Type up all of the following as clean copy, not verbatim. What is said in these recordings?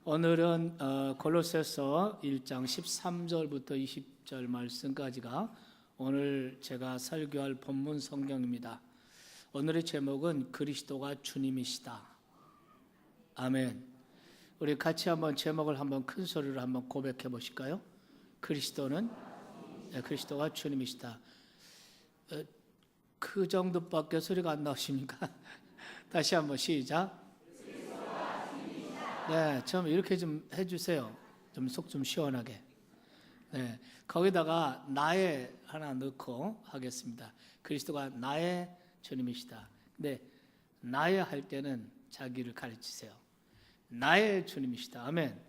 오늘은 골로새서 1장 13절부터 20절 말씀까지가 오늘 제가 설교할 본문 성경입니다. 오늘의 제목은 그리스도가 주님이시다. 아멘. 우리 같이 한번 제목을 한번 큰 소리로 한번 고백해 보실까요? 그리스도가 주님이시다. 그 정도밖에 소리가 안 나오십니까? 다시 한번 시작. 네, 좀 이렇게 좀 해주세요. 좀 속 좀 시원하게. 네, 거기다가 나의 하나 넣고 하겠습니다. 그리스도가 나의 주님이시다. 근데 나의 할 때는 자기를 가르치세요. 나의 주님이시다. 아멘.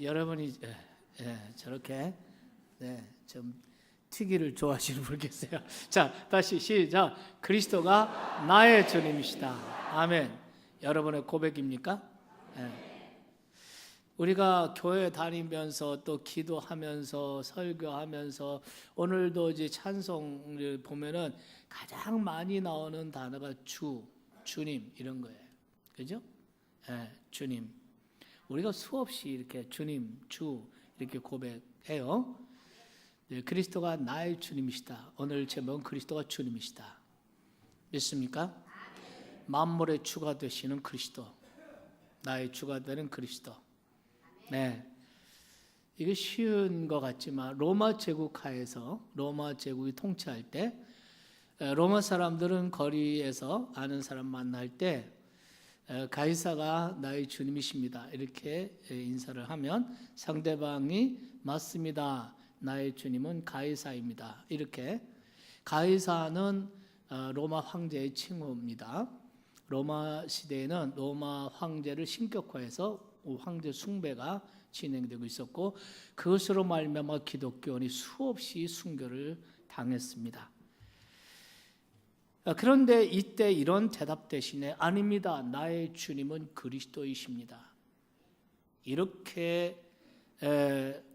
여러분이 저렇게 좀 튀기를 좋아하시는 분 계세요. 자, 다시 시작. 그리스도가 나의 주님이시다. 아멘. 여러분의 고백입니까? 우리가 교회 다니면서 또 기도하면서 설교하면서 오늘도 이제 찬송을 보면은 가장 많이 나오는 단어가 주님 이런 거예요. 그죠? 주님. 우리가 수없이 이렇게 주님, 주 이렇게 고백해요. 그리스도가 나의 주님이시다. 오늘 제목은 그리스도가 주님이시다. 믿습니까? 만물의 주가 되시는 그리스도. 나의 주가 되는 그리스도. 네, 이게 쉬운 것 같지만 로마 제국 하에서 로마 제국이 통치할 때 로마 사람들은 거리에서 아는 사람 만날 때 가이사가 나의 주님이십니다 이렇게 인사를 하면 상대방이 맞습니다. 나의 주님은 가이사입니다. 이렇게 가이사는 로마 황제의 칭호입니다. 로마 시대에는 로마 황제를 신격화해서 황제 숭배가 진행되고 있었고 그것으로 말미암아 기독교인이 수없이 순교를 당했습니다. 그런데 이때 이런 대답 대신에 아닙니다. 나의 주님은 그리스도이십니다. 이렇게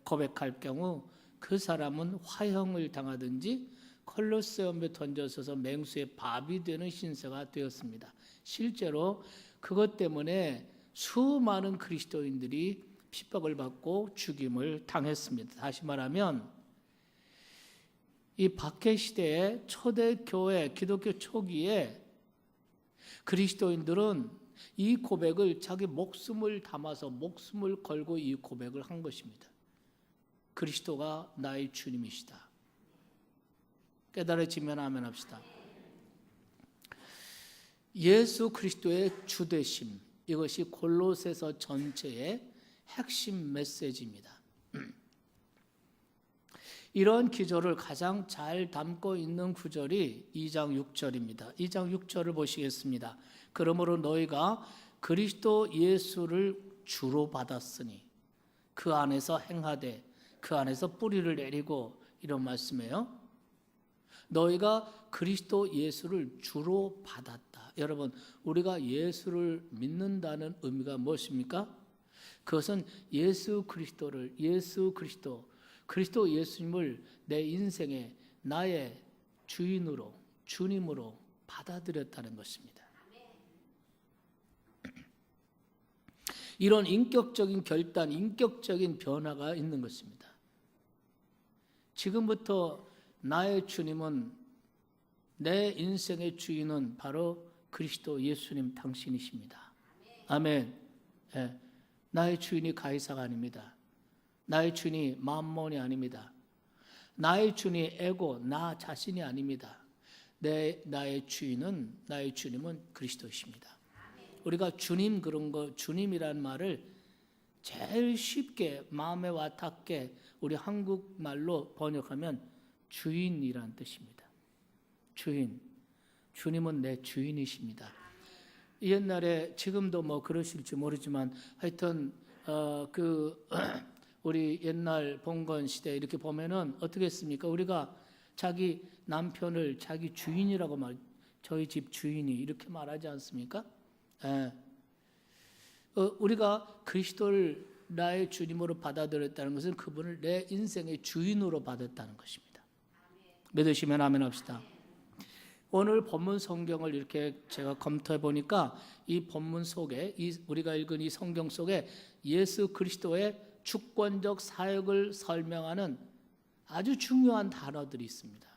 고백할 경우 그 사람은 화형을 당하든지 콜로세움에 던져서서 맹수의 밥이 되는 신세가 되었습니다. 실제로 그것 때문에 수많은 그리스도인들이 핍박을 받고 죽임을 당했습니다. 다시 말하면 이 박해 시대의 초대교회 기독교 초기에 그리스도인들은 이 고백을 자기 목숨을 담아서 목숨을 걸고 이 고백을 한 것입니다. 그리스도가 나의 주님이시다. 깨달아지면 아멘 합시다. 예수 그리스도의 주되심, 이것이 골로새서 전체의 핵심 메시지입니다. 이런 기조를 가장 잘 담고 있는 구절이 2장 6절입니다. 2장 6절을 보시겠습니다. 그러므로 너희가 그리스도 예수를 주로 받았으니 그 안에서 행하되 그 안에서 뿌리를 내리고 이런 말씀이에요. 너희가 그리스도 예수를 주로 받았다. 여러분, 우리가 예수를 믿는다는 의미가 무엇입니까? 그것은 예수 그리스도 예수님을 내 인생의 나의 주인으로, 주님으로 받아들였다는 것입니다. 이런 인격적인 결단, 인격적인 변화가 있는 것입니다. 지금부터 나의 주님은, 내 인생의 주인은 바로 그리스도 예수님 당신이십니다. 아멘. 나의 주인이 가이사가 아닙니다. 나의 주인이 만몬이 아닙니다. 나의 주인이 에고, 나 자신이 아닙니다. 나의 주님은 그리스도이십니다. 우리가 주님 그런 거, 주님이라는 말을 제일 쉽게 마음에 와닿게 우리 한국말로 번역하면 주인이란 뜻입니다. 주님은 내 주인이십니다. 옛날에 지금도 뭐 그러실지 모르지만 하여튼 우리 옛날 봉건 시대 이렇게 보면은 어떻게 했습니까? 우리가 자기 남편을 자기 주인이라고 저희 집 주인이 이렇게 말하지 않습니까? 우리가 그리스도를 나의 주님으로 받아들였다는 것은 그분을 내 인생의 주인으로 받았다는 것입니다. 믿으시면 아멘 합시다. 오늘 본문 성경을 이렇게 제가 검토해 보니까 이 본문 속에 우리가 읽은 이 성경 속에 예수 그리스도의 주권적 사역을 설명하는 아주 중요한 단어들이 있습니다.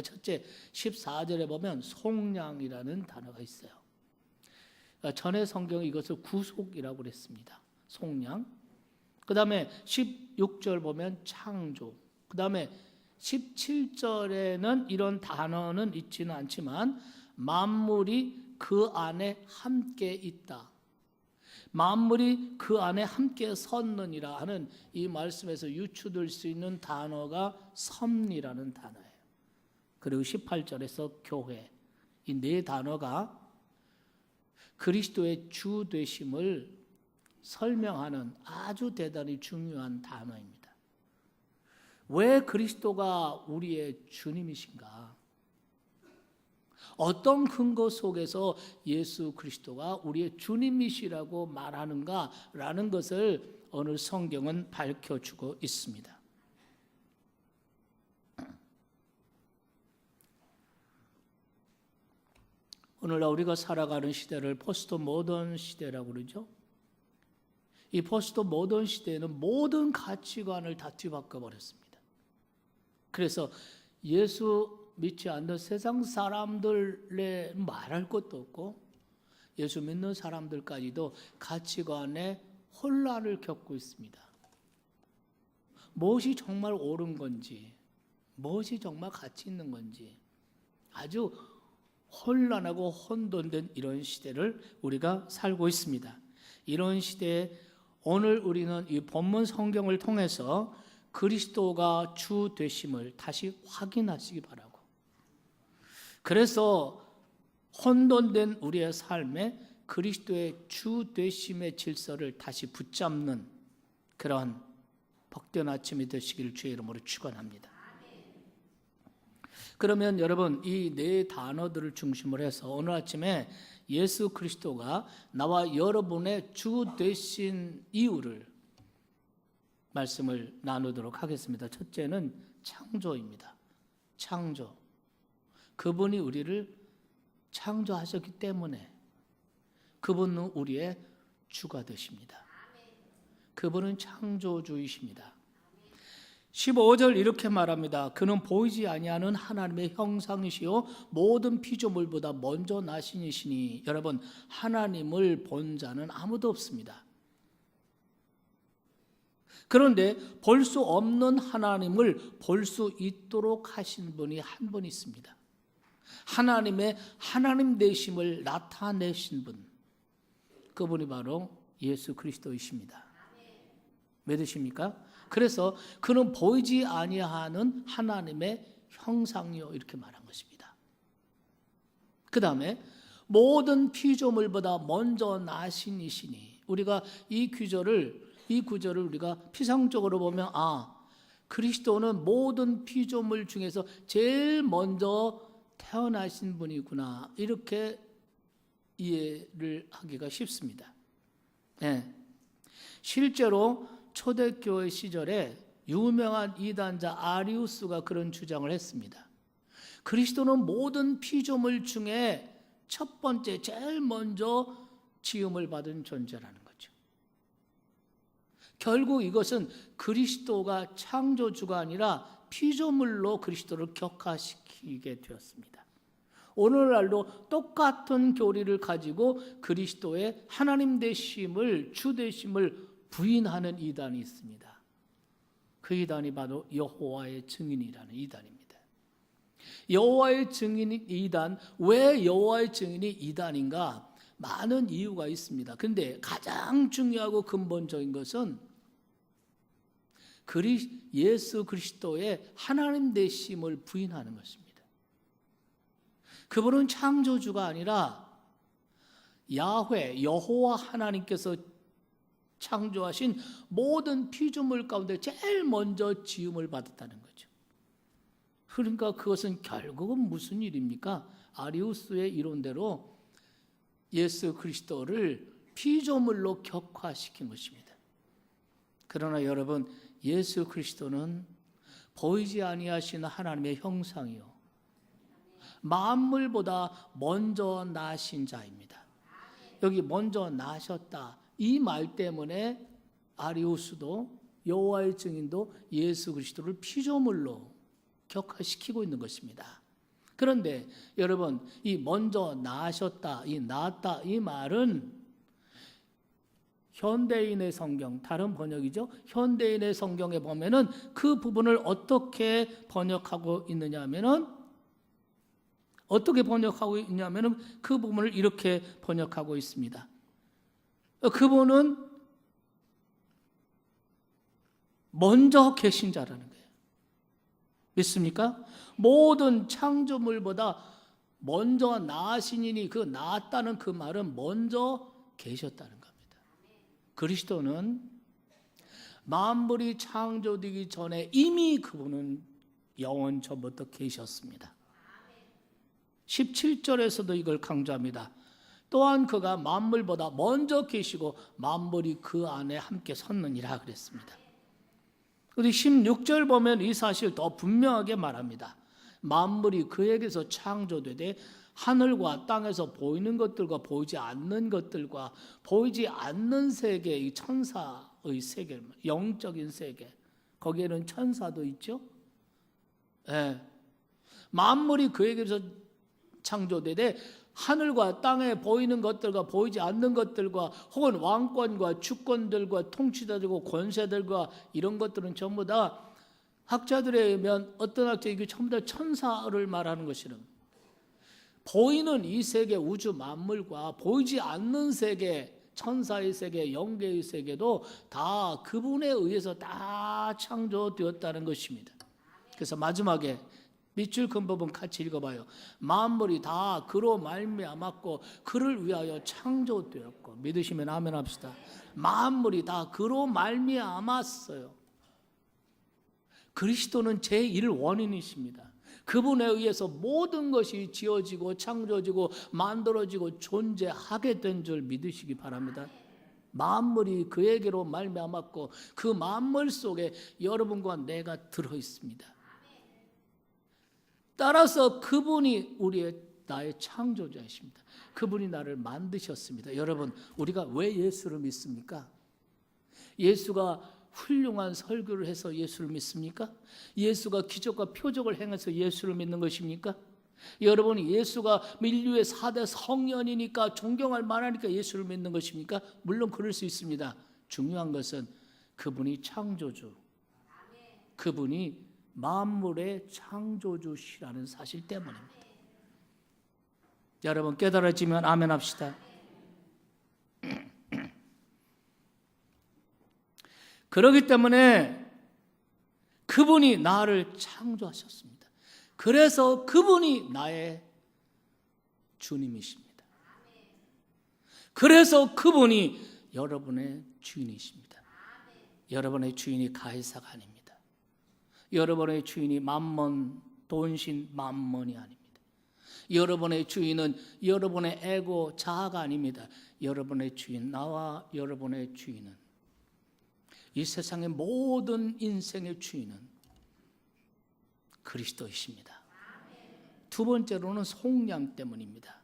첫째, 14절에 보면 속량이라는 단어가 있어요. 전에 성경은 이것을 구속이라고 그랬습니다. 속량. 그 다음에 16절 보면 창조. 그 다음에 17절에는 이런 단어는 있지는 않지만 만물이 그 안에 함께 있다. 만물이 그 안에 함께 섰느니라 하는 이 말씀에서 유추될 수 있는 단어가 섭리라는 단어예요. 그리고 18절에서 교회. 이 네 단어가 그리스도의 주 되심을 설명하는 아주 대단히 중요한 단어입니다. 왜 그리스도가 우리의 주님이신가? 어떤 근거 속에서 예수 그리스도가 우리의 주님이시라고 말하는가라는 것을 오늘 성경은 밝혀주고 있습니다. 오늘날 우리가 살아가는 시대를 포스트 모던 시대라고 그러죠. 이 포스트 모던 시대에는 모든 가치관을 다 뒤바꿔 버렸습니다. 그래서 예수 믿지 않는 세상 사람들의 말할 것도 없고 예수 믿는 사람들까지도 가치관에 혼란을 겪고 있습니다. 무엇이 정말 옳은 건지, 무엇이 정말 가치 있는 건지 아주 혼란하고 혼돈된 이런 시대를 우리가 살고 있습니다. 이런 시대에 오늘 우리는 이 본문 성경을 통해서 그리스도가 주 되심을 다시 확인하시기 바라고, 그래서 혼돈된 우리의 삶에 그리스도의 주 되심의 질서를 다시 붙잡는 그런 복된 아침이 되시기를 주의 이름으로 축원합니다. 그러면 여러분, 이 네 단어들을 중심으로 해서 오늘 아침에 예수 그리스도가 나와 여러분의 주 되신 이유를 말씀을 나누도록 하겠습니다. 첫째는 창조입니다. 창조. 그분이 우리를 창조하셨기 때문에 그분은 우리의 주가 되십니다. 그분은 창조주이십니다. 15절 이렇게 말합니다. 그는 보이지 아니하는 하나님의 형상이시요 모든 피조물보다 먼저 나신 이시니. 여러분, 하나님을 본 자는 아무도 없습니다. 그런데 볼 수 없는 하나님을 볼 수 있도록 하신 분이 한 분 있습니다. 하나님의 하나님 되심을 나타내신 분, 그분이 바로 예수 그리스도이십니다. 믿으십니까? 그래서 그는 보이지 아니하는 하나님의 형상이요 이렇게 말한 것입니다. 그 다음에 모든 피조물보다 먼저 나신 이시니. 우리가 이 구절을 우리가 피상적으로 보면 그리스도는 모든 피조물 중에서 제일 먼저 태어나신 분이구나, 이렇게 이해를 하기가 쉽습니다. 네. 실제로 초대교회 시절에 유명한 이단자 아리우스가 그런 주장을 했습니다. 그리스도는 모든 피조물 중에 첫 번째, 제일 먼저 지음을 받은 존재라는 거죠. 결국 이것은 그리스도가 창조주가 아니라 피조물로 그리스도를 격화시키게 되었습니다. 오늘날도 똑같은 교리를 가지고 그리스도의 하나님 되심을, 주 되심을 부인하는 이단이 있습니다. 그 이단이 바로 여호와의 증인이라는 이단입니다. 여호와의 증인이 이단, 왜 여호와의 증인이 이단인가? 많은 이유가 있습니다. 근데 가장 중요하고 근본적인 것은 예수 그리스도의 하나님 되심을 부인하는 것입니다. 그분은 창조주가 아니라 야훼, 여호와 하나님께서 창조하신 모든 피조물 가운데 제일 먼저 지음을 받았다는 거죠. 그러니까 그것은 결국은 무슨 일입니까? 아리우스의 이론대로 예수 그리스도를 피조물로 격화시킨 것입니다. 그러나 여러분, 예수 그리스도는 보이지 아니하시는 하나님의 형상이요 만물보다 먼저 나신 자입니다. 여기 먼저 나셨다 이 말 때문에 아리우스도 여호와의 증인도 예수 그리스도를 피조물로 격화시키고 있는 것입니다. 그런데 여러분, 이 먼저 나셨다, 이 나았다 이 말은 현대인의 성경, 다른 번역이죠. 현대인의 성경에 보면은 그 부분을 어떻게 번역하고 있느냐 하면은 그 부분을 이렇게 번역하고 있습니다. 그분은 먼저 계신 자라는 거예요. 믿습니까? 모든 창조물보다 먼저 나으시니 그 나았다는 그 말은 먼저 계셨다는 겁니다. 그리스도는 만물이 창조되기 전에 이미 그분은 영원 전부터 계셨습니다. 17절에서도 이걸 강조합니다. 또한 그가 만물보다 먼저 계시고 만물이 그 안에 함께 섰느니라 그랬습니다. 우리 16절 보면 이 사실 더 분명하게 말합니다. 만물이 그에게서 창조되되 하늘과 땅에서 보이는 것들과 보이지 않는 것들과 보이지 않는 세계, 이 천사의 세계, 영적인 세계, 거기에는 천사도 있죠. 예. 만물이 그에게서 창조되되 하늘과 땅에 보이는 것들과 보이지 않는 것들과 혹은 왕권과 주권들과 통치자들과 권세들과 이런 것들은 전부 다 학자들에 의하면 어떤 학자 이게 전부 다 천사를 말하는 것이라. 보이는 이 세계 우주 만물과 보이지 않는 세계 천사의 세계 영계의 세계도 다 그분에 의해서 다 창조되었다는 것입니다. 그래서 마지막에 밑줄 큰 부분 같이 읽어봐요. 만물이 다 그로 말미암았고 그를 위하여 창조되었고. 믿으시면 아멘 합시다. 만물이 다 그로 말미암았어요. 그리스도는 제1 원인이십니다. 그분에 의해서 모든 것이 지어지고 창조지고 만들어지고 존재하게 된 줄 믿으시기 바랍니다. 만물이 그에게로 말미암았고 그 만물 속에 여러분과 내가 들어있습니다. 따라서 그분이 나의 창조자이십니다. 그분이 나를 만드셨습니다. 여러분, 우리가 왜 예수를 믿습니까? 예수가 훌륭한 설교를 해서 예수를 믿습니까? 예수가 기적과 표적을 행해서 예수를 믿는 것입니까? 여러분이 예수가 인류의 4대 성년이니까 존경할 만하니까 예수를 믿는 것입니까? 물론 그럴 수 있습니다. 중요한 것은 그분이 창조주, 그분이 만물의 창조주시라는 사실 때문입니다. 여러분 깨달아지면 아멘 합시다. 그렇기 때문에 그분이 나를 창조하셨습니다. 그래서 그분이 나의 주님이십니다. 그래서 그분이 여러분의 주인이십니다. 여러분의 주인이 가이사가 아닙니다. 여러분의 주인이 맘몬, 돈신, 맘몬이 아닙니다. 여러분의 주인은 여러분의 에고, 자아가 아닙니다. 여러분의 주인, 나와 여러분의 주인은, 이 세상의 모든 인생의 주인은 그리스도이십니다. 두 번째로는 속량 때문입니다.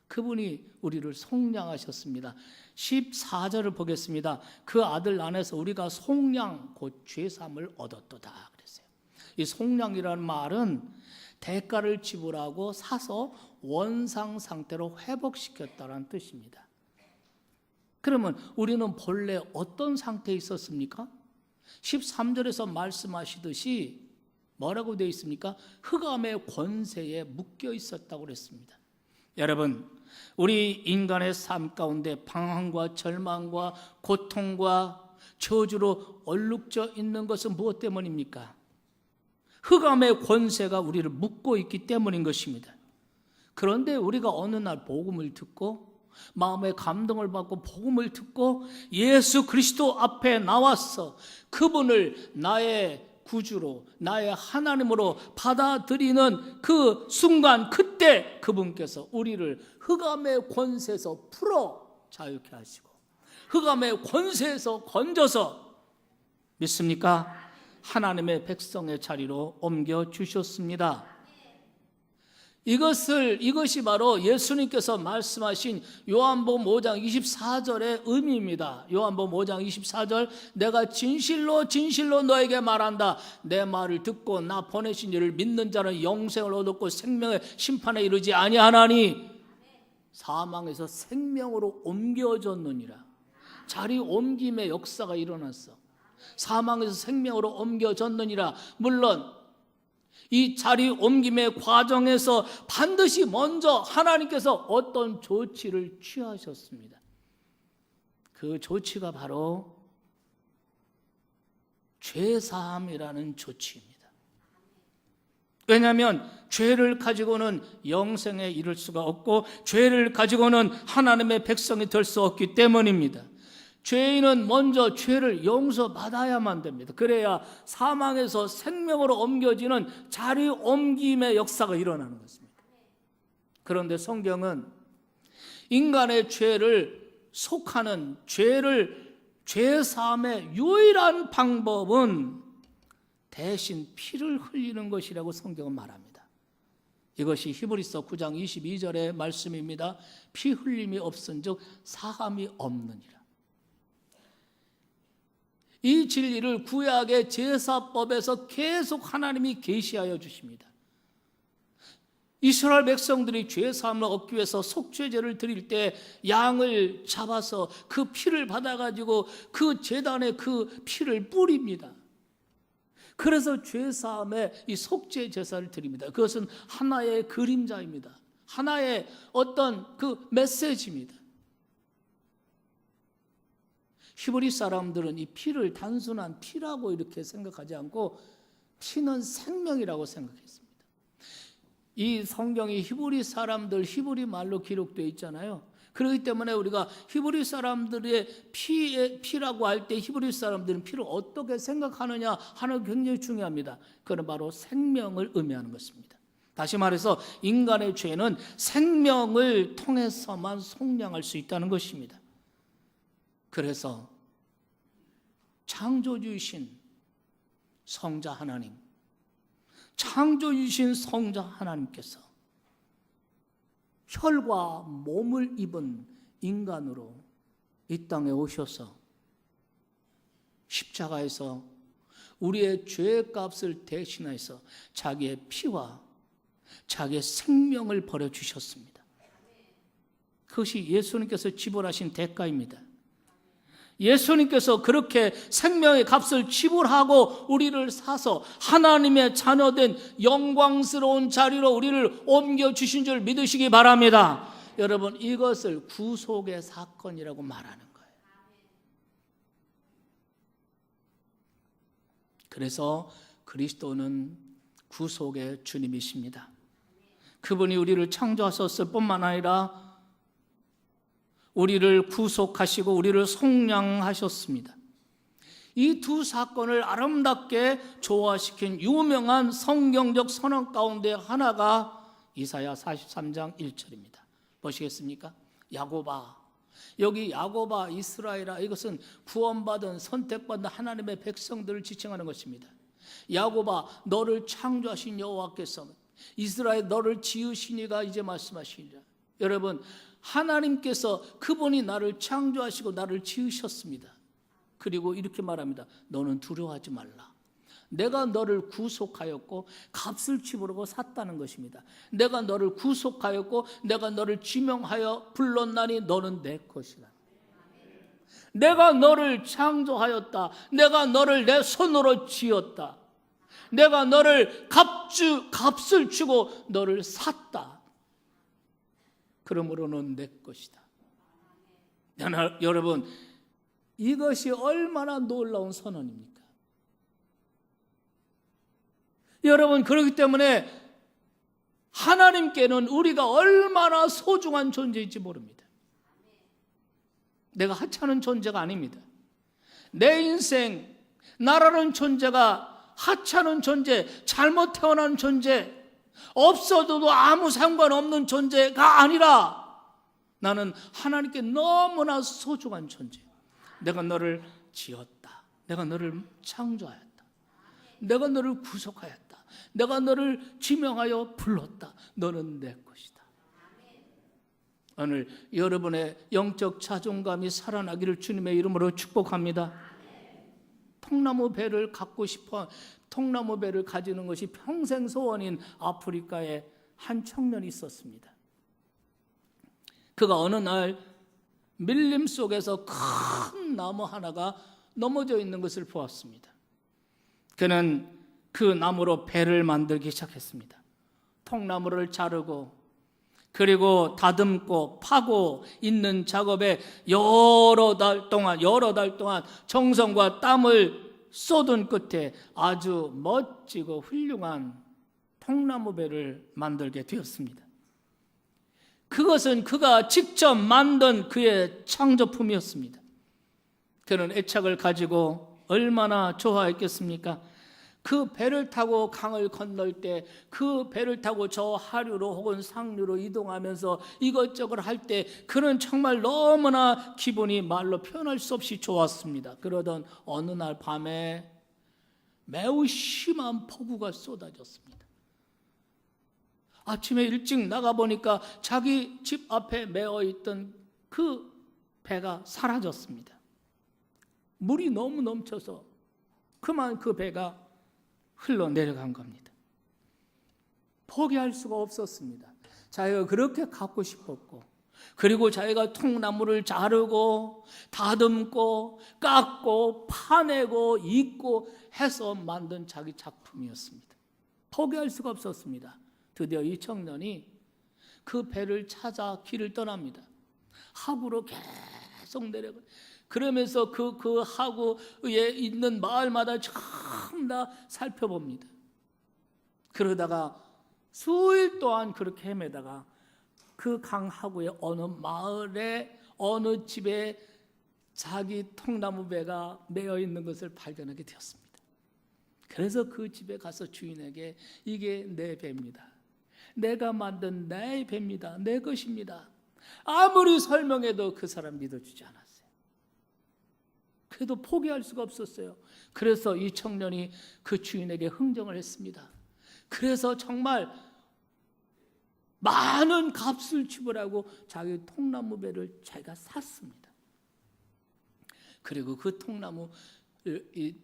그분이 우리를 속량하셨습니다. 14절을 보겠습니다. 그 아들 안에서 우리가 속량 곧 죄사함을 얻었도다 그랬어요. 이 속량이라는 말은 대가를 지불하고 사서 원상 상태로 회복시켰다는 뜻입니다. 그러면 우리는 본래 어떤 상태에 있었습니까? 13절에서 말씀하시듯이 뭐라고 되어 있습니까? 흑암의 권세에 묶여 있었다고 그랬습니다. 여러분, 우리 인간의 삶 가운데 방황과 절망과 고통과 저주로 얼룩져 있는 것은 무엇 때문입니까? 흑암의 권세가 우리를 묶고 있기 때문인 것입니다. 그런데 우리가 어느 날 복음을 듣고 마음의 감동을 받고 복음을 듣고 예수 그리스도 앞에 나와서 그분을 나의 구주로, 나의 하나님으로 받아들이는 그 순간, 그때 그분께서 우리를 흑암의 권세에서 풀어 자유케 하시고 흑암의 권세에서 건져서, 믿습니까? 하나님의 백성의 자리로 옮겨 주셨습니다. 이것이 바로 예수님께서 말씀하신 요한복음 5장 24절의 의미입니다. 요한복음 5장 24절, 내가 진실로 진실로 너에게 말한다. 내 말을 듣고 나 보내신 이를 믿는 자는 영생을 얻었고 생명의 심판에 이르지 아니하나니 사망에서 생명으로 옮겨졌느니라. 자리 옮김의 역사가 일어났어. 사망에서 생명으로 옮겨졌느니라. 물론 이 자리 옮김의 과정에서 반드시 먼저 하나님께서 어떤 조치를 취하셨습니다. 그 조치가 바로 죄사함이라는 조치입니다. 왜냐하면 죄를 가지고는 영생에 이를 수가 없고 죄를 가지고는 하나님의 백성이 될 수 없기 때문입니다. 죄인은 먼저 죄를 용서받아야만 됩니다. 그래야 사망에서 생명으로 옮겨지는 자리 옮김의 역사가 일어나는 것입니다. 그런데 성경은 인간의 죄를 속하는 죄사함의 유일한 방법은 대신 피를 흘리는 것이라고 성경은 말합니다. 이것이 히브리서 9장 22절의 말씀입니다. 피 흘림이 없은즉 사함이 없느니라. 이 진리를 구약의 제사법에서 계속 하나님이 계시하여 주십니다. 이스라엘 백성들이 죄사함을 얻기 위해서 속죄제를 드릴 때 양을 잡아서 그 피를 받아가지고 그 제단에 그 피를 뿌립니다. 그래서 죄사함에 이 속죄 제사를 드립니다. 그것은 하나의 그림자입니다. 하나의 어떤 그 메시지입니다. 히브리 사람들은 이 피를 단순한 피라고 이렇게 생각하지 않고 피는 생명이라고 생각했습니다. 이 성경이 히브리 사람들 히브리 말로 기록되어 있잖아요. 그렇기 때문에 우리가 히브리 사람들의 피라고 할 때 히브리 사람들은 피를 어떻게 생각하느냐 하는 게 굉장히 중요합니다. 그건 바로 생명을 의미하는 것입니다. 다시 말해서 인간의 죄는 생명을 통해서만 속량할 수 있다는 것입니다. 그래서 창조주이신 성자 하나님, 창조주이신 성자 하나님께서 혈과 몸을 입은 인간으로 이 땅에 오셔서 십자가에서 우리의 죄의 값을 대신해서 자기의 피와 자기의 생명을 버려주셨습니다. 그것이 예수님께서 지불하신 대가입니다. 예수님께서 그렇게 생명의 값을 지불하고 우리를 사서 하나님의 자녀된 영광스러운 자리로 우리를 옮겨주신 줄 믿으시기 바랍니다. 여러분, 이것을 구속의 사건이라고 말하는 거예요. 그래서 그리스도는 구속의 주님이십니다. 그분이 우리를 창조하셨을 뿐만 아니라 우리를 구속하시고 우리를 속량하셨습니다. 이 두 사건을 아름답게 조화시킨 유명한 성경적 선언 가운데 하나가 이사야 43장 1절입니다. 보시겠습니까? 야곱아, 여기 야곱아, 이스라엘아, 이것은 구원받은 선택받은 하나님의 백성들을 지칭하는 것입니다. 야곱아, 너를 창조하신 여호와께서 이스라엘 너를 지으시니가 이제 말씀하시니라. 여러분, 하나님께서 그분이 나를 창조하시고 나를 지으셨습니다. 그리고 이렇게 말합니다. 너는 두려워하지 말라. 내가 너를 구속하였고 값을 치르고 샀다는 것입니다. 내가 너를 구속하였고 내가 너를 지명하여 불렀나니 너는 내 것이라. 내가 너를 창조하였다. 내가 너를 내 손으로 지었다. 내가 너를 값을 주고 너를 샀다. 그러므로 넌 내 것이다. 여러분, 이것이 얼마나 놀라운 선언입니까? 여러분, 그렇기 때문에 하나님께는 우리가 얼마나 소중한 존재인지 모릅니다. 내가 하찮은 존재가 아닙니다. 내 인생, 나라는 존재가 하찮은 존재, 잘못 태어난 존재, 없어도 아무 상관없는 존재가 아니라 나는 하나님께 너무나 소중한 존재. 내가 너를 지었다. 내가 너를 창조하였다. 내가 너를 구속하였다. 내가 너를 지명하여 불렀다. 너는 내 것이다. 오늘 여러분의 영적 자존감이 살아나기를 주님의 이름으로 축복합니다. 통나무 배를 갖고 싶어 통나무 배를 가지는 것이 평생 소원인 아프리카에 한 청년이 있었습니다. 그가 어느 날 밀림 속에서 큰 나무 하나가 넘어져 있는 것을 보았습니다. 그는 그 나무로 배를 만들기 시작했습니다. 통나무를 자르고 그리고 다듬고 파고 있는 작업에 여러 달 동안 정성과 땀을 쏟은 끝에 아주 멋지고 훌륭한 통나무 배를 만들게 되었습니다. 그것은 그가 직접 만든 그의 창조품이었습니다. 그는 애착을 가지고 얼마나 좋아했겠습니까? 그 배를 타고 강을 건널 때, 그 배를 타고 저 하류로 혹은 상류로 이동하면서 이것저것 할 때 그는 정말 너무나 기분이 말로 표현할 수 없이 좋았습니다. 그러던 어느 날 밤에 매우 심한 폭우가 쏟아졌습니다. 아침에 일찍 나가보니까 자기 집 앞에 메어있던 그 배가 사라졌습니다. 물이 너무 넘쳐서 그만 그 배가 흘러내려간 겁니다. 포기할 수가 없었습니다. 자기가 그렇게 갖고 싶었고, 그리고 자기가 통나무를 자르고 다듬고 깎고 파내고 잊고 해서 만든 자기 작품이었습니다. 포기할 수가 없었습니다. 드디어 이 청년이 그 배를 찾아 길을 떠납니다. 하구로 계속 내려가. 그러면서 그 하구에 있는 마을마다 전부 다 살펴봅니다. 그러다가 수일 동안 그렇게 헤매다가 그 강 하구의 어느 마을에 어느 집에 자기 통나무 배가 매어 있는 것을 발견하게 되었습니다. 그래서 그 집에 가서 주인에게 이게 내 배입니다. 내가 만든 내 배입니다. 내 것입니다. 아무리 설명해도 그 사람 믿어주지 않았어요. 그래도 포기할 수가 없었어요. 그래서 이 청년이 그 주인에게 흥정을 했습니다. 그래서 정말 많은 값을 지불하고 자기 통나무 배를 자기가 샀습니다. 그리고 그 통나무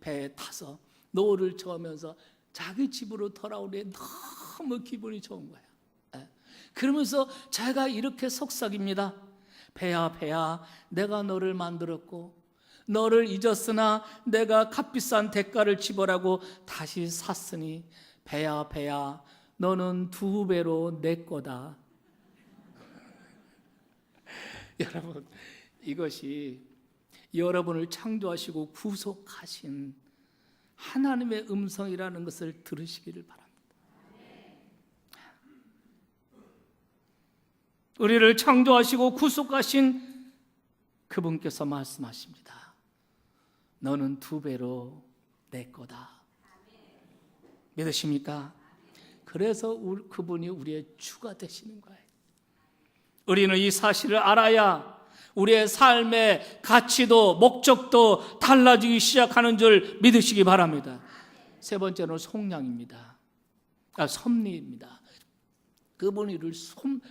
배에 타서 노를 저으면서 자기 집으로 돌아오니 너무 기분이 좋은 거예요. 그러면서 자기가 이렇게 속삭입니다. 배야 배야, 내가 너를 만들었고 너를 잊었으나 내가 값비싼 대가를 지불하고 다시 샀으니 배야 배야, 너는 2배로 내 거다. 여러분, 이것이 여러분을 창조하시고 구속하신 하나님의 음성이라는 것을 들으시기를 바랍니다. 우리를 창조하시고 구속하신 그분께서 말씀하십니다. 너는 2배로 내 거다. 믿으십니까? 그래서 그분이 우리의 주가 되시는 거예요. 우리는 이 사실을 알아야 우리의 삶의 가치도 목적도 달라지기 시작하는 줄 믿으시기 바랍니다. 세 번째는 속량입니다. 섭리입니다. 그분이 우리를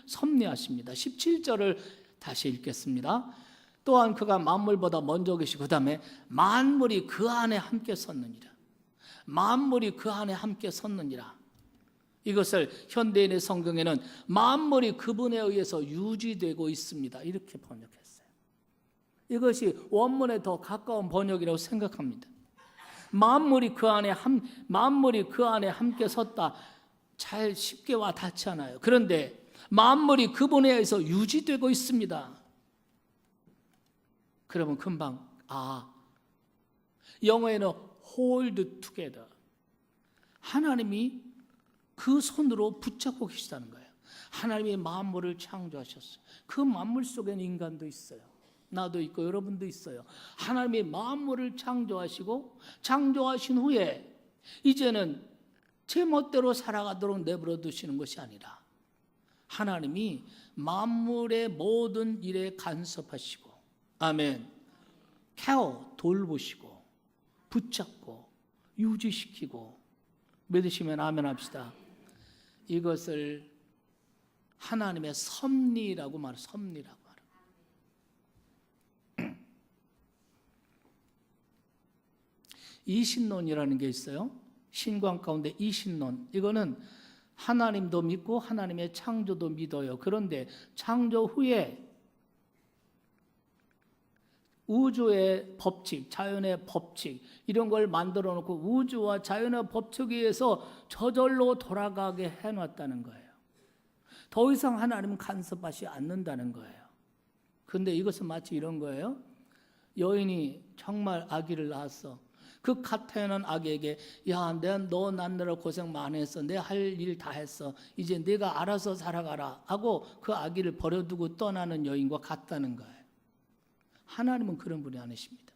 섭리하십니다. 17절을 다시 읽겠습니다. 또한 그가 만물보다 먼저 계시고 그 다음에 만물이 그 안에 함께 섰느니라. 만물이 그 안에 함께 섰느니라. 이것을 현대인의 성경에는 만물이 그분에 의해서 유지되고 있습니다. 이렇게 번역했어요. 이것이 원문에 더 가까운 번역이라고 생각합니다. 만물이 그 안에 함께 섰다. 잘 쉽게 와 닿지 않아요. 그런데 만물이 그분에 의해서 유지되고 있습니다. 그러면 금방 영어에는 hold together. 하나님이 그 손으로 붙잡고 계시다는 거예요. 하나님이 만물을 창조하셨어요. 그 만물 속에는 인간도 있어요. 나도 있고 여러분도 있어요. 하나님이 만물을 창조하시고 창조하신 후에 이제는 제 멋대로 살아가도록 내버려 두시는 것이 아니라 하나님이 만물의 모든 일에 간섭하시고 아멘. 케어 돌보시고 붙잡고 유지시키고 믿으시면 아멘 합시다. 이것을 하나님의 섭리라고 말해요. 섭리라고 말해요. 이신론이라는 게 있어요. 신광 가운데 이신론. 이거는 하나님도 믿고 하나님의 창조도 믿어요. 그런데 창조 후에 우주의 법칙, 자연의 법칙 이런 걸 만들어 놓고 우주와 자연의 법칙에 의해서 저절로 돌아가게 해놨다는 거예요. 더 이상 하나님은 간섭하지 않는다는 거예요. 그런데 이것은 마치 이런 거예요. 여인이 정말 아기를 낳았어. 그 갓 태어난 아기에게 야, 너 낳느라 고생 많이 했어. 내 할 일 다 했어. 이제 네가 알아서 살아가라 하고 그 아기를 버려두고 떠나는 여인과 같다는 거예요. 하나님은 그런 분이 아니십니다.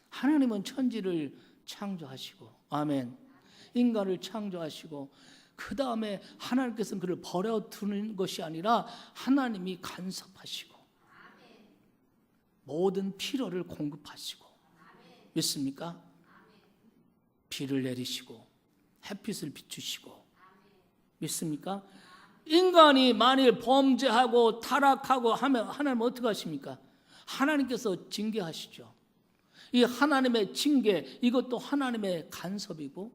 하나님은 천지를 창조하시고 아멘. 인간을 창조하시고 그 다음에 하나님께서는 그를 버려두는 것이 아니라 하나님이 간섭하시고 모든 필요를 공급하시고 믿습니까? 비를 내리시고 햇빛을 비추시고 믿습니까? 인간이 만일 범죄하고 타락하고 하면 하나님은 어떻게 하십니까? 하나님께서 징계하시죠. 이 하나님의 징계 이것도 하나님의 간섭이고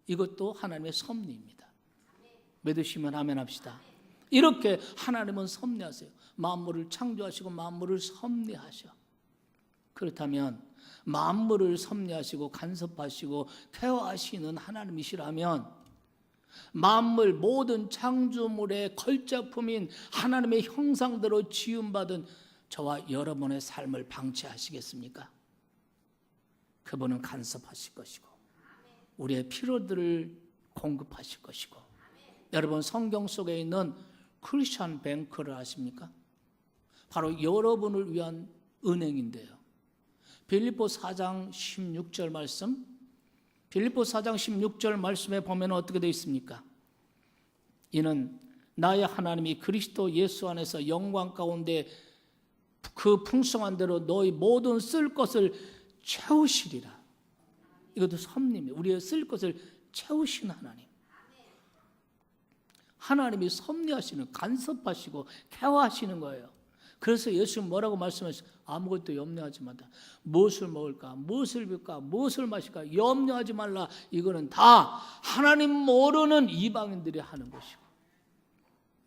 이것도 하나님의 섭리입니다. 믿으시면 아멘 합시다. 이렇게 하나님은 섭리하세요. 만물을 창조하시고 만물을 섭리하셔. 그렇다면 만물을 섭리하시고 간섭하시고 케어하시는 하나님이시라면 만물 모든 창조물의 걸작품인 하나님의 형상대로 지음받은 저와 여러분의 삶을 방치하시겠습니까? 그분은 간섭하실 것이고 우리의 필요들을 공급하실 것이고 여러분 성경 속에 있는 크리스천 뱅크를 아십니까? 바로 여러분을 위한 은행인데요. 빌립보 4장 16절 말씀, 빌립보 4장 16절 말씀에 보면 어떻게 되어 있습니까? 이는 나의 하나님이 그리스도 예수 안에서 영광 가운데 그 풍성한 대로 너희 모든 쓸 것을 채우시리라. 이것도 섭리입니다. 우리의 쓸 것을 채우시는 하나님. 하나님이 섭리하시는, 간섭하시고 케어하시는 거예요. 그래서 예수는 뭐라고 말씀하셨어요? 아무것도 염려하지 말라. 무엇을 먹을까? 무엇을 입을까? 무엇을 마실까? 염려하지 말라. 이거는 다 하나님 모르는 이방인들이 하는 것이고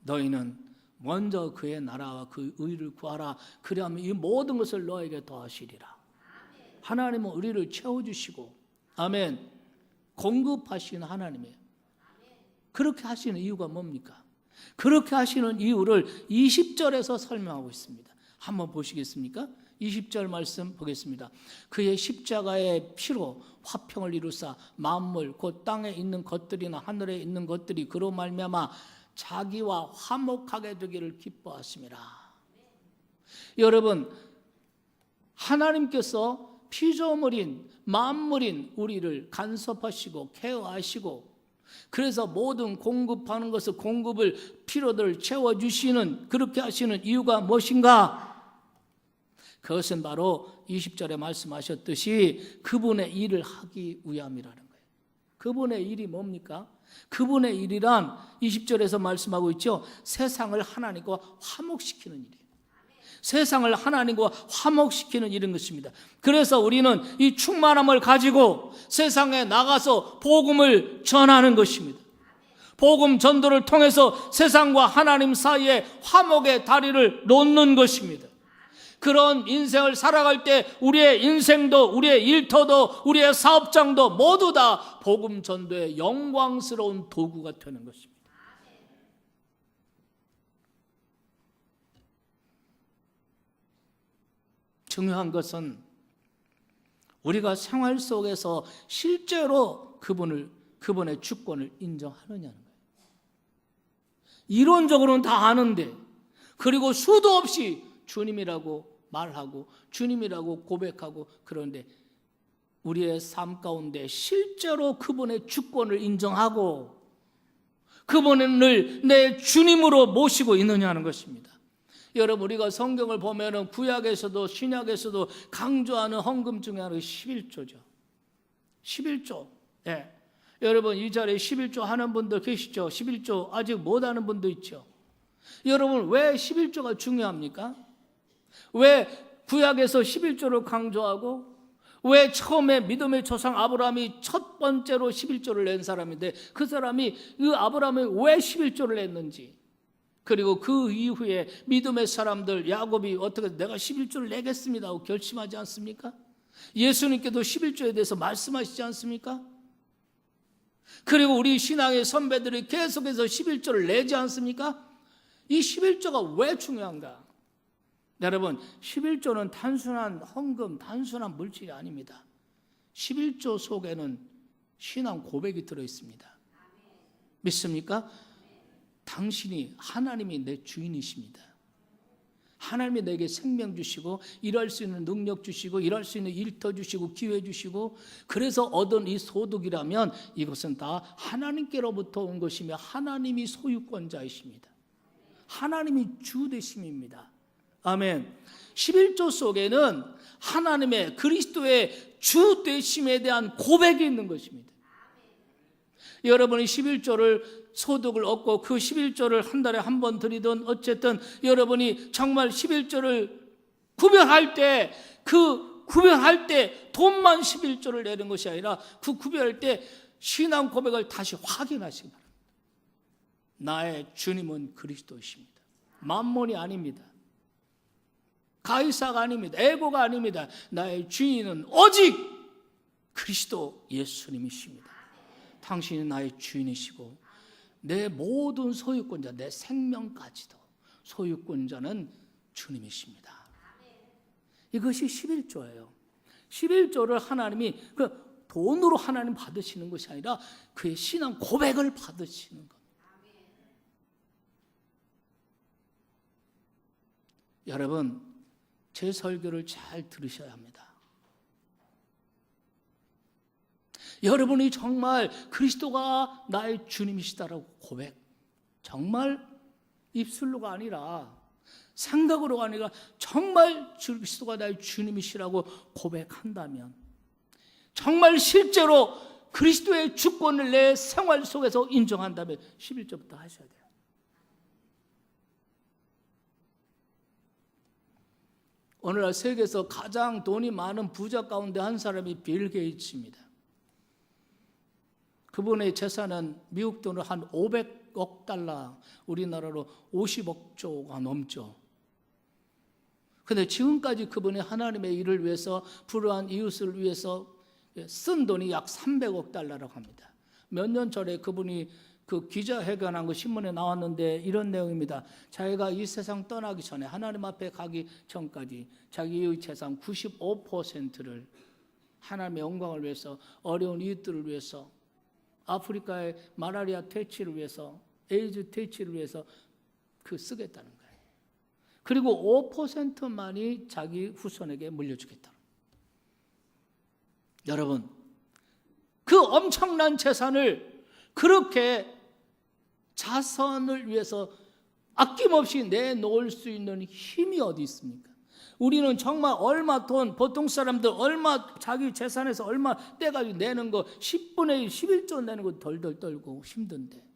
너희는 먼저 그의 나라와 그 의를 구하라. 그리하면 이 모든 것을 너에게 더하시리라. 하나님은 우리를 채워주시고 아멘 공급하시는 하나님이에요. 그렇게 하시는 이유가 뭡니까? 그렇게 하시는 이유를 20절에서 설명하고 있습니다. 한번 보시겠습니까? 20절 말씀 보겠습니다. 그의 십자가의 피로 화평을 이루사 만물 곧 땅에 있는 것들이나 하늘에 있는 것들이 그로 말미암아 자기와 화목하게 되기를 기뻐하심이라. 여러분 하나님께서 피조물인 만물인 우리를 간섭하시고 케어하시고 그래서 모든 공급하는 것을 공급을 필요들을 채워주시는 그렇게 하시는 이유가 무엇인가? 그것은 바로 20절에 말씀하셨듯이 그분의 일을 하기 위함이라는 거예요. 그분의 일이 뭡니까? 그분의 일이란 20절에서 말씀하고 있죠. 세상을 하나님과 화목시키는 일이에요. 세상을 하나님과 화목시키는 일인 것입니다. 그래서 우리는 이 충만함을 가지고 세상에 나가서 복음을 전하는 것입니다. 복음 전도를 통해서 세상과 하나님 사이에 화목의 다리를 놓는 것입니다. 그런 인생을 살아갈 때 우리의 인생도 우리의 일터도 우리의 사업장도 모두 다 복음 전도의 영광스러운 도구가 되는 것입니다. 중요한 것은 우리가 생활 속에서 실제로 그분의 주권을 인정하느냐는 거예요. 이론적으로는 다 아는데 그리고 수도 없이 주님이라고 말하고 주님이라고 고백하고 그런데 우리의 삶 가운데 실제로 그분의 주권을 인정하고 그분을 내 주님으로 모시고 있느냐는 것입니다. 여러분 우리가 성경을 보면은 구약에서도 신약에서도 강조하는 헌금 중에 하나가 11조죠. 11조. 예. 여러분 이 자리에 11조 하는 분들 계시죠? 11조 아직 못하는 분도 있죠. 여러분 왜 11조가 중요합니까? 왜 구약에서 11조를 강조하고 왜 처음에 믿음의 조상 아브라함이 첫 번째로 11조를 낸 사람인데 그 사람이 그 아브라함이 왜 11조를 냈는지, 그리고 그 이후에 믿음의 사람들 야곱이 어떻게 내가 11조를 내겠습니다 하고 결심하지 않습니까? 예수님께도 11조에 대해서 말씀하시지 않습니까? 그리고 우리 신앙의 선배들이 계속해서 11조를 내지 않습니까? 이 11조가 왜 중요한가? 여러분 11조는 단순한 헌금, 단순한 물질이 아닙니다. 11조 속에는 신앙 고백이 들어있습니다. 믿습니까? 당신이 하나님이 내 주인이십니다. 하나님이 내게 생명 주시고 일할 수 있는 능력 주시고 일할 수 있는 일터 주시고 기회 주시고, 그래서 얻은 이 소득이라면 이것은 다 하나님께로부터 온 것이며 하나님이 소유권자이십니다. 하나님이 주 되심입니다. 아멘. 11조 속에는 하나님의 그리스도의 주 되심에 대한 고백이 있는 것입니다. 여러분이 11조를 소득을 얻고 그 11조를 한 달에 한 번 드리든 어쨌든 여러분이 정말 11조를 구별할 때 그 구별할 때 돈만 11조를 내는 것이 아니라 그 구별할 때 신앙 고백을 다시 확인하시기 바랍니다. 나의 주님은 그리스도이십니다. 만몬이 아닙니다. 가이사가 아닙니다. 에고가 아닙니다. 나의 주인은 오직 그리스도 예수님이십니다. 당신이 나의 주인이시고 내 모든 소유권자, 내 생명까지도 소유권자는 주님이십니다. 이것이 11조예요. 11조를 하나님이 그 돈으로 하나님 받으시는 것이 아니라 그의 신앙 고백을 받으시는 겁니다. 여러분 제 설교를 잘 들으셔야 합니다. 여러분이 정말 그리스도가 나의 주님이시다라고 고백, 정말 입술로가 아니라 생각으로가 아니라 정말 그리스도가 나의 주님이시라고 고백한다면, 정말 실제로 그리스도의 주권을 내 생활 속에서 인정한다면 11조부터 하셔야 돼요. 오늘날 세계에서 가장 돈이 많은 부자 가운데 한 사람이 빌 게이츠입니다. 그분의 재산은 미국 돈으로 한 500억 달러, 우리나라로 50억 조가 넘죠. 그런데 지금까지 그분이 하나님의 일을 위해서, 불우한 이웃을 위해서 쓴 돈이 약 300억 달러라고 합니다. 몇 년 전에 그분이 그 기자회견한 거 신문에 나왔는데 이런 내용입니다. 자기가 이 세상 떠나기 전에, 하나님 앞에 가기 전까지 자기의 재산 95%를 하나님의 영광을 위해서, 어려운 이웃들을 위해서, 아프리카의 말라리아 퇴치를 위해서, 에이즈 퇴치를 위해서 쓰겠다는 거예요. 그리고 5%만이 자기 후손에게 물려주겠다. 여러분, 그 엄청난 재산을 그렇게 자선을 위해서 아낌없이 내놓을 수 있는 힘이 어디 있습니까? 우리는 정말 얼마 돈, 보통 사람들 얼마 자기 재산에서 얼마 떼가지고 내는 거 10분의 1, 11조 내는 거 덜덜 떨고 힘든데,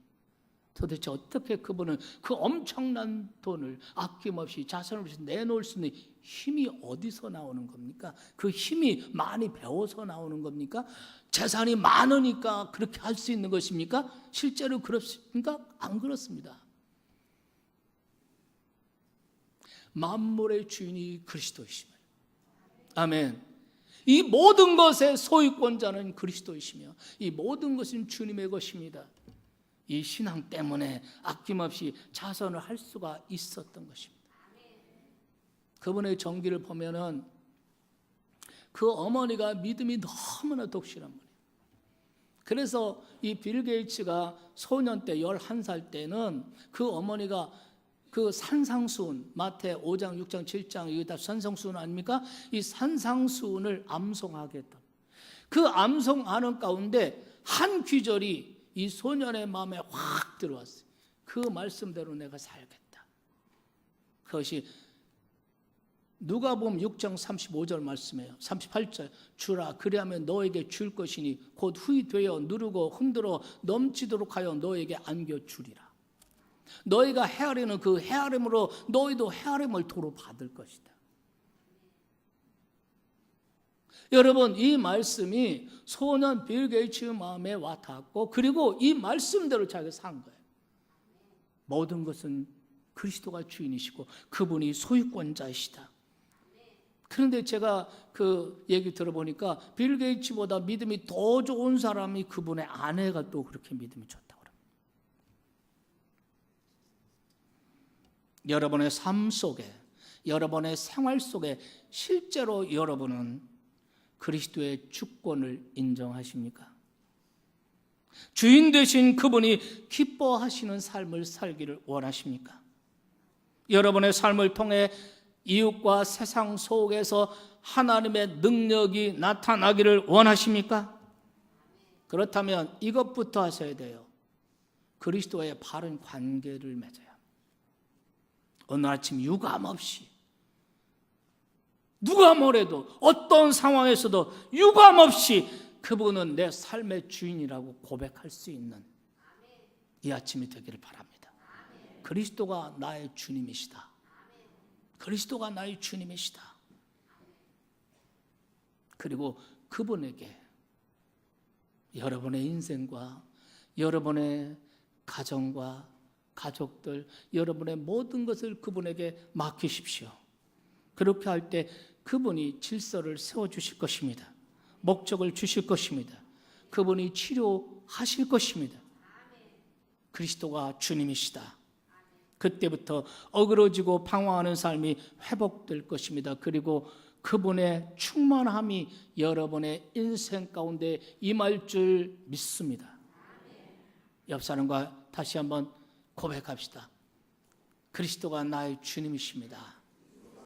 도대체 어떻게 그분은 그 엄청난 돈을 아낌없이 자선을 위해서 내놓을 수 있는 힘이 어디서 나오는 겁니까? 그 힘이 많이 배워서 나오는 겁니까? 재산이 많으니까 그렇게 할 수 있는 것입니까? 실제로 그렇습니까? 안 그렇습니다. 만물의 주인이 그리스도이시며, 아멘. 이 모든 것의 소유권자는 그리스도이시며 이 모든 것은 주님의 것입니다. 이 신앙 때문에 아낌없이 자선을 할 수가 있었던 것입니다. 그분의 전기를 보면은 그 어머니가 믿음이 너무나 독실한 분이에요. 그래서 이 빌 게이츠가 소년 때 11살 때는 그 어머니가 그 산상수훈, 마태 5장, 6장, 7장 이게 다 산상수훈 아닙니까? 이 산상수훈을 암송하게 했다. 그 암송하는 가운데 한 귀절이 이 소년의 마음에 확 들어왔어요. 그 말씀대로 내가 살겠다. 그것이 누가복음 6장 35절 말씀이에요. 38절 주라 그리하면 너에게 줄 것이니 곧 후이 되어 누르고 흔들어 넘치도록 하여 너에게 안겨주리라. 너희가 헤아리는 그 헤아림으로 너희도 헤아림을 도로 받을 것이다. 여러분, 이 말씀이 소년 빌 게이츠 마음에 와 닿았고, 그리고 이 말씀대로 자기가 산 거예요. 모든 것은 그리스도가 주인이시고 그분이 소유권자이시다. 그런데 제가 그 얘기 들어보니까 빌 게이츠보다 믿음이 더 좋은 사람이 그분의 아내가 또 그렇게 믿음이 좋다고 합니다. 여러분의 삶 속에, 여러분의 생활 속에 실제로 여러분은 그리스도의 주권을 인정하십니까? 주인 되신 그분이 기뻐하시는 삶을 살기를 원하십니까? 여러분의 삶을 통해 이웃과 세상 속에서 하나님의 능력이 나타나기를 원하십니까? 그렇다면 이것부터 하셔야 돼요. 그리스도와의 바른 관계를 맺어야 합니다. 오늘 아침 유감없이, 누가 뭐래도 어떤 상황에서도 유감없이 그분은 내 삶의 주인이라고 고백할 수 있는 이 아침이 되기를 바랍니다. 그리스도가 나의 주님이시다. 그리스도가 나의 주님이시다. 그리고 그분에게 여러분의 인생과 여러분의 가정과 가족들, 여러분의 모든 것을 그분에게 맡기십시오. 그렇게 할 때 그분이 질서를 세워주실 것입니다. 목적을 주실 것입니다. 그분이 치료하실 것입니다. 그리스도가 주님이시다. 그때부터 어그러지고 방황하는 삶이 회복될 것입니다. 그리고 그분의 충만함이 여러분의 인생 가운데 임할 줄 믿습니다. 옆 사람과 다시 한번 고백합시다. 그리스도가 나의 주님이십니다.